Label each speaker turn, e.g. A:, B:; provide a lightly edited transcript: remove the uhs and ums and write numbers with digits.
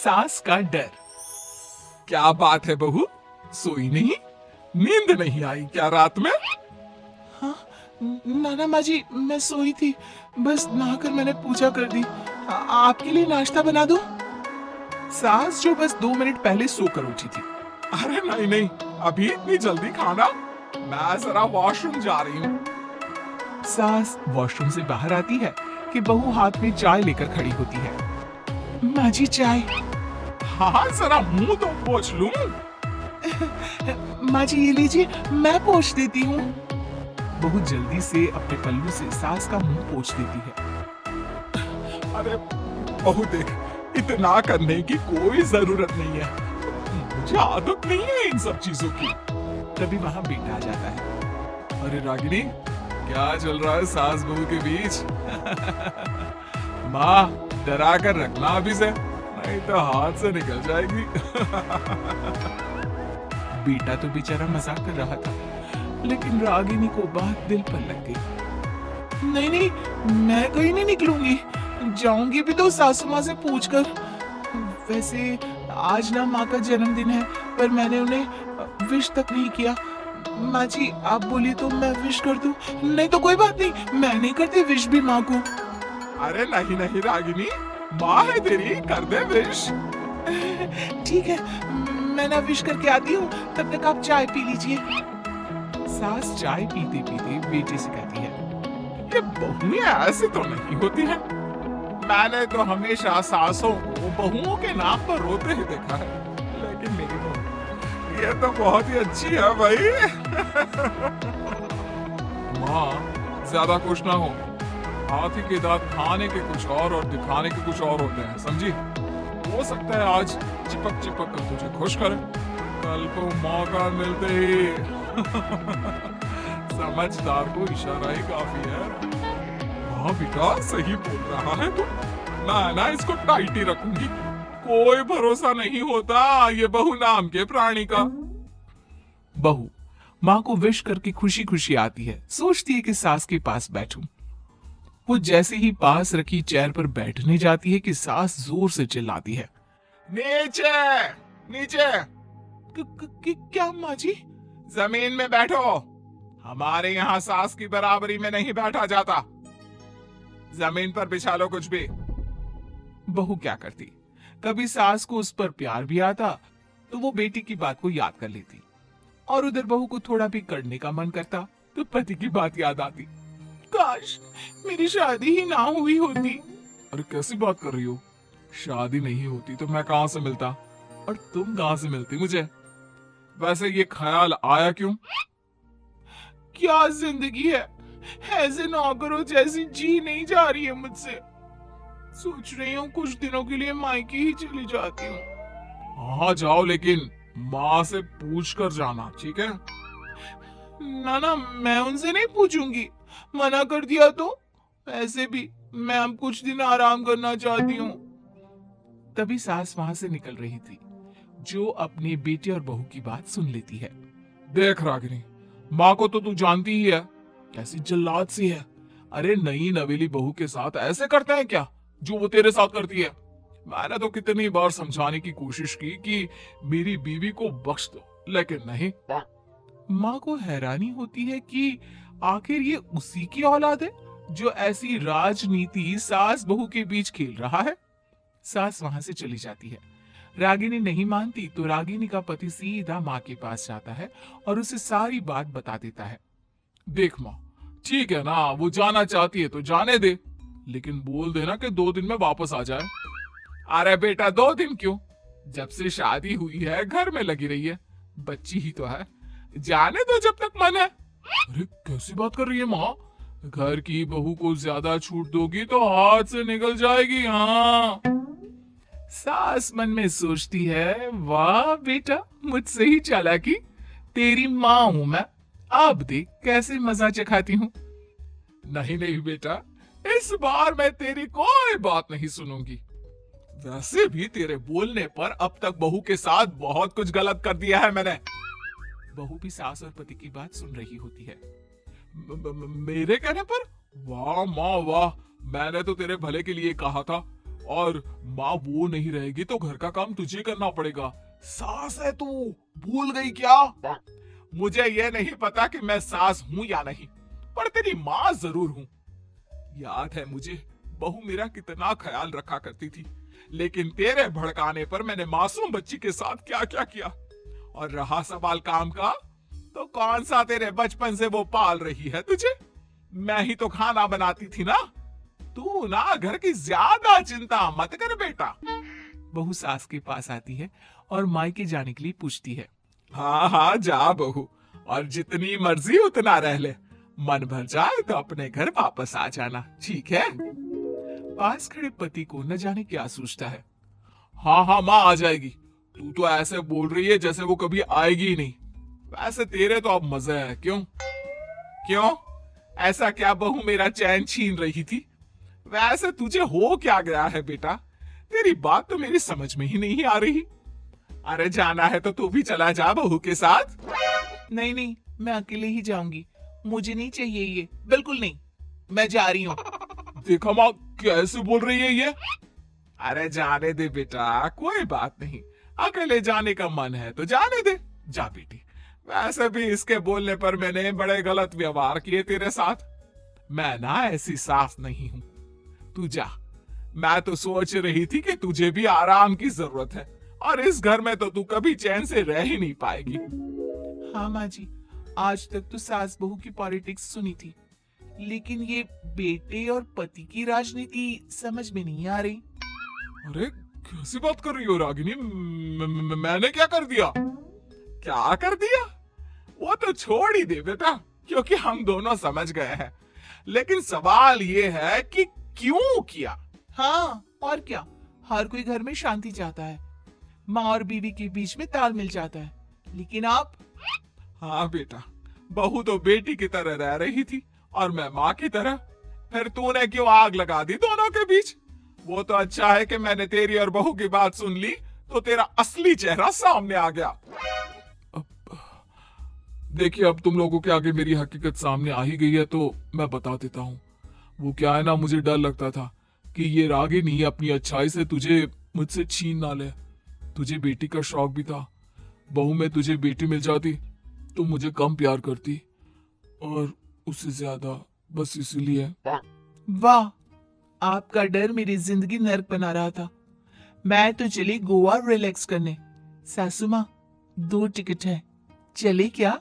A: सास का डर। क्या बात है बहू, सोई नहीं? नींद नहीं आई क्या रात में?
B: हाँ नाना माँ जी, मैं सोई थी, बस नहाकर मैंने पूजा कर दी। आपके लिए नाश्ता बना दूं?
A: सास जो बस 2 मिनट पहले सोकर उठी थी। अरे नहीं नहीं, अभी इतनी जल्दी खाना? मैं जरा वॉशरूम जा रही हूँ। सास वॉशरूम से बाहर आती है कि बहू हाथ में चाय लेकर खड़ी होती है।
B: माँ जी चाय।
A: हाँ जरा मुंह तो पोंछ लूं।
B: माँ जी ये लीजिए, मैं पोंछ देती हूँ।
A: बहू जल्दी से अपने पल्लू से सास का मुंह पोंछ देती है। अरे बहू देख, इतना करने की कोई जरूरत नहीं है, मुझे आदत नहीं है इन सब चीजों की। तभी वहां बेटा आ जाता है। अरे रागिनी, क्या चल रहा है सास बहू के बीच? माँ डरा कर रखना अभी से, नहीं तो हाथ से निकल जाएगी। बेटा तो बेचारा मजाक कर रहा था, लेकिन रागिनी को बात दिल पर लग गई।
B: नहीं नहीं, मैं कहीं नहीं निकलूंगी, जाऊंगी भी तो सासू माँ से पूछकर। वैसे आज ना माँ का जन्मदिन है, पर मैंने उन्हें विश तक नहीं किया। माँ जी आप बोलिए तो मैं विश कर दूं? नहीं तो कोई बात नहीं, मैं नहीं करती विश भी माँ को।
A: अरे नहीं नहीं रागिनी, माँ है तेरी, कर दे विश।
B: ठीक है, मैं ना विश करके आती हूँ, तब तक आप चाय पी लीजिए।
A: सास चाय पीते पीते बेटे से कहती है, ये बहुएं ऐसे तो नहीं होती हैं। मैंने तो हमेशा सासों को बहुओं के नाम पर रोते ही देखा है, लेकिन मेरी बहू ये तो बहुत ही अच्छी है भाई। माँ ज्यादा खुश ना हो, हाथी के दांत खाने के कुछ और दिखाने के कुछ और होते हैं, समझी? हो सकता है आज चिपक चिपक कर तुझे खुश करे, कल को मौका मिलते ही। समझदार को इशारा ही काफी है। हाँ बेटा सही बोल रहा है तू, मैं ना इसको टाइट ही रखूंगी, कोई भरोसा नहीं होता ये बहू नाम के प्राणी का। बहू माँ को विश करके खुशी खुशी आती है, सोचती है कि सास के पास बैठूं। वो जैसे ही पास रखी चेयर पर बैठने जाती है कि सास जोर से चिल्लाती है, नीचे नीचे।
B: क्या माँ जी?
A: जमीन में बैठो, हमारे यहाँ सास की बराबरी में नहीं बैठा जाता, जमीन पर बिछा लो कुछ भी। बहू क्या करती, कभी सास को उस पर प्यार भी आता तो वो बेटी की बात को याद कर लेती, और उधर बहू को थोड़ा भी करने का मन करता तो पति की बात याद आती।
B: काश मेरी शादी ही ना हुई होती।
A: अरे कैसी बात कर रही हो, शादी नहीं होती तो मैं कहां से मिलता, और तुम कहां से मिलती मुझे? वैसे ये ख्याल आया क्यों?
B: क्या जिंदगी है, ऐसे नौकरों जैसी जी नहीं जा रही है मुझसे। सोच रही हूँ कुछ दिनों के लिए मायके ही चली जाती हूँ।
A: हाँ जाओ, लेकिन माँ से पूछ कर जाना, ठीक है?
B: ना मैं उनसे नहीं पूछूंगी, मना कर दिया तो। ऐसे भी मैं अब कुछ दिन आराम करना चाहती हूँ।
A: तभी सास वहां से निकल रही थी, जो अपने बेटे और बहू की बात सुन लेती है। देख रागिनी, माँ को तो तू जानती ही है, कैसी जल्लाद सी है। अरे नई नवेली बहू के साथ ऐसे करते हैं क्या जो वो तेरे साथ करती है? मैंने तो कितनी बार समझाने की कोशिश की कि मेरी बीवी को बख्श दो, लेकिन नहीं। माँ को हैरानी होती है कि आखिर ये उसी की औलाद है जो ऐसी राजनीति सास बहू के बीच खेल रहा है। सास वहां से चली जाती है। रागिनी नहीं मानती तो रागिनी का पति सीधा माँ के पास जाता है और उसे सारी बात बता देता है। देख माँ, ठीक है ना, वो जाना चाहती है तो जाने दे, लेकिन बोल देना कि 2 दिन में वापस आ जाए। अरे बेटा 2 दिन क्यों, जब से शादी हुई है घर में लगी रही है, बच्ची ही तो है, जाने दो जब तक मन है। अरे कैसी बात कर रही है माँ, घर की बहू को ज्यादा छूट दोगी तो हाथ से निकल जाएगी। हाँ, सास मन में सोचती है, वाह बेटा मुझसे ही चालाकी, तेरी माँ हूं मैं, अब देख कैसे मजा चखाती हूँ। नहीं नहीं बेटा, इस बार मैं तेरी कोई बात नहीं सुनूंगी। वैसे भी तेरे बोलने पर अब तक बहू के साथ बहुत कुछ गलत कर दिया है मैंने। बहू भी सास और पति की बात सुन रही होती है। मेरे कहने पर? वाह माँ वाह, मैंने तो तेरे भले के लिए कहा था, और माँ वो नहीं रहेगी तो घर का काम तुझे करना पड़ेगा। सास है तू, भूल गई क्या? मुझे ये नहीं पता कि मैं सास हूँ या नहीं, पर तेरी माँ जरूर हूँ। याद है मुझे बहू मेरा कितना ख्याल रखा करती थी, लेकिन तेरे भड़काने पर मैंने मासूम बच्ची के साथ क्या क्या किया। और रहा सवाल काम का, तो कौन सा तेरे बचपन से वो पाल रही है तुझे? मैं ही तो खाना बनाती थी ना। तू ना घर की ज्यादा चिंता मत कर बेटा।
B: बहू सास के पास आती है और मायके जाने के लिए पूछती है।
A: हाँ हाँ जा बहू, और जितनी मर्जी उतना रह ले। मन भर जाए तो अपने घर वापस आ जाना, ठीक है?
B: पास खड़े पति को न जाने क्या सूझता है।
A: हाँ हाँ माँ आ जाएगी। तू तो ऐसे बोल रही है जैसे वो कभी आएगी ही नहीं। वैसे तेरे तो अब मजे है। क्यों क्यों? ऐसा क्या बहू मेरा चैन छीन रही थी? वैसे तुझे हो क्या गया है बेटा? तेरी बात तो मेरी समझ में ही नहीं आ रही। अरे जाना है तो तू भी चला जा बहू के साथ।
B: नहीं नहीं, मैं अकेले ही जाऊंगी। मुझे नहीं चाहिए ये, बिल्कुल नहीं। मैं जा रही हूँ।
A: देखो माँ कैसे बोल रही है ये। अरे जाने दे बेटा, कोई बात नहीं। अकेले जाने का मन है तो जाने दे। जा बेटी। वैसे भी इसके बोलने पर मैंने बड़े गलत व्यवहार किए तेरे साथ। मैं ना ऐसी सास नहीं हूं। तू जा। मैं तो सोच रही थी कि तुझे भी आराम की जरूरत है, और इस घर में तो तू कभी चैन से रह ही नहीं पाएगी।
B: हाँ माँ जी, आज तक तो सास बहू की पॉलिटिक्स सुनी थी, लेकिन ये बेटे और पति की राजनीति समझ में नहीं आ रही।
A: अरे कैसी बात कर रही हो रागिनी? मैंने क्या कर दिया? क्या कर दिया? वो तो छोड़ ही दे बेटा, क्योंकि हम दोनों समझ गए हैं। लेकिन सवाल ये है कि क्यों किया?
B: हाँ और क्या, हर कोई घर में शांति चाहता है, माँ और बीवी के बीच में तालमेल चाहता है, लेकिन आप।
A: हाँ बेटा, बहू तो बेटी की तरह रह रही थी और मैं माँ की तरह। फिर तूने क्यों आग लगा दी दोनों के बीच? वो तो अच्छा है कि मैंने तेरी और बहू की बात सुन ली, तो तेरा असली चेहरा सामने आ गया। देखिए अब तुम लोगों के आगे मेरी हकीकत सामने आ ही गई है तो मैं बता देता हूँ। वो क्या है ना, मुझे डर लगता था कि ये रागिनी अपनी अच्छाई से तुझे मुझसे छीन ना ले। तुझे बेटी का शौक भी था। बहू में तुझे बेटी मिल जाती तो मुझे कम प्यार करती, और उससे ज्यादा, बस इसीलिए।
B: वाह, आपका डर मेरी जिंदगी नर्क बना रहा था। मैं तो चली गोवा रिलैक्स करने। सासू माँ, 2 टिकट है, चले क्या?